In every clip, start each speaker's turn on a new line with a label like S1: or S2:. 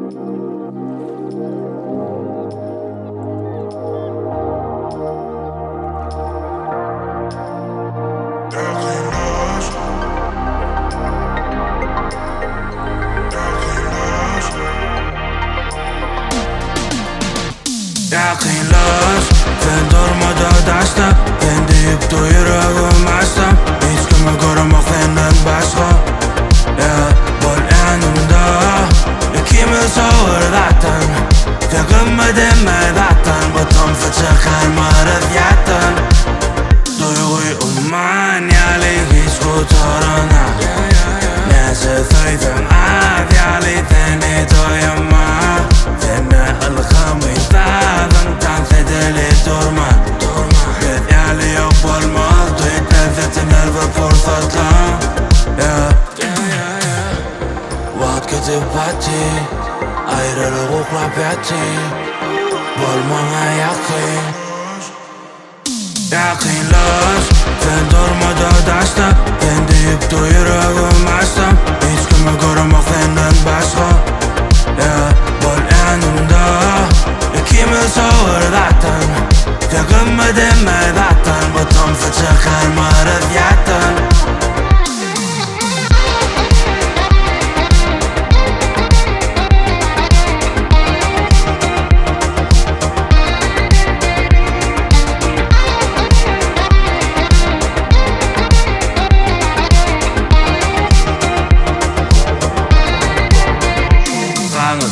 S1: Yaqinlash, sen durmada daşta Ben deyip yuragim açsam Hiç kimi ko'ramoq senden boshqa Bo'l yanimda Ikkimiz o'rdatdan Teg'inma dema vatan Butun chiqar ma'rifatan Tuyg'u ummanyali hech ko'tarana Nasa so'ysam afyali seni to'yama Seni ilhamiy Tan sedeli durma Bedeli yok bo'lmaz Duyup lezzetini ve fursatlar Vaqt ketib batdi Ayrılık uxlab yatdi Bo'lmanga yaqin Yaqinlash Sen durmada daşta Ben deyip yuragim açsam Hiç kimi ko'ramoq senden boshqa Bo'l yanimda Ikkimiz o'rdatdan Teg'inma dema vatan Butun chiqar ma'rifatan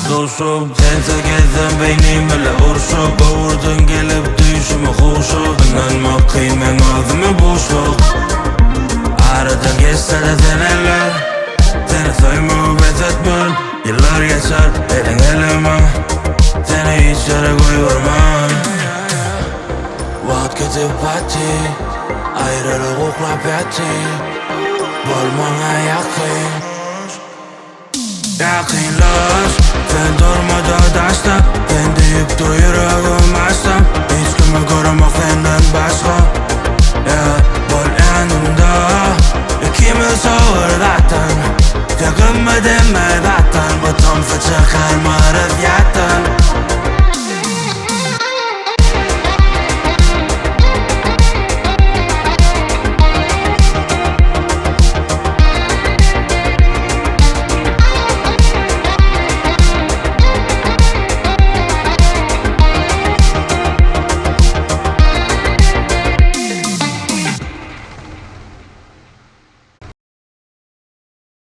S1: Do'shim, sensiz gezdim beynim bilan urishib Bo'rdin kelib tuyishimni xushib Inanma qiyman o'zimni bo'shliq Aradan geçsada seneler Seni so'ymab bezatman Yillar geçer, eling elima Seni hech yere qo'yvorman Vaqt ketib batdi Ayrılık uxlab yatdi Bo'lmanga yaqin Yaqinlash Sen durmada daşta Ben deyip yuragim açsam Hiç kimi ko'ramoq senden boshqa Bo'l yanimda Ikkimiz o'rdatdan Teg'inma dema vatan Butun chiqar ma'rifatan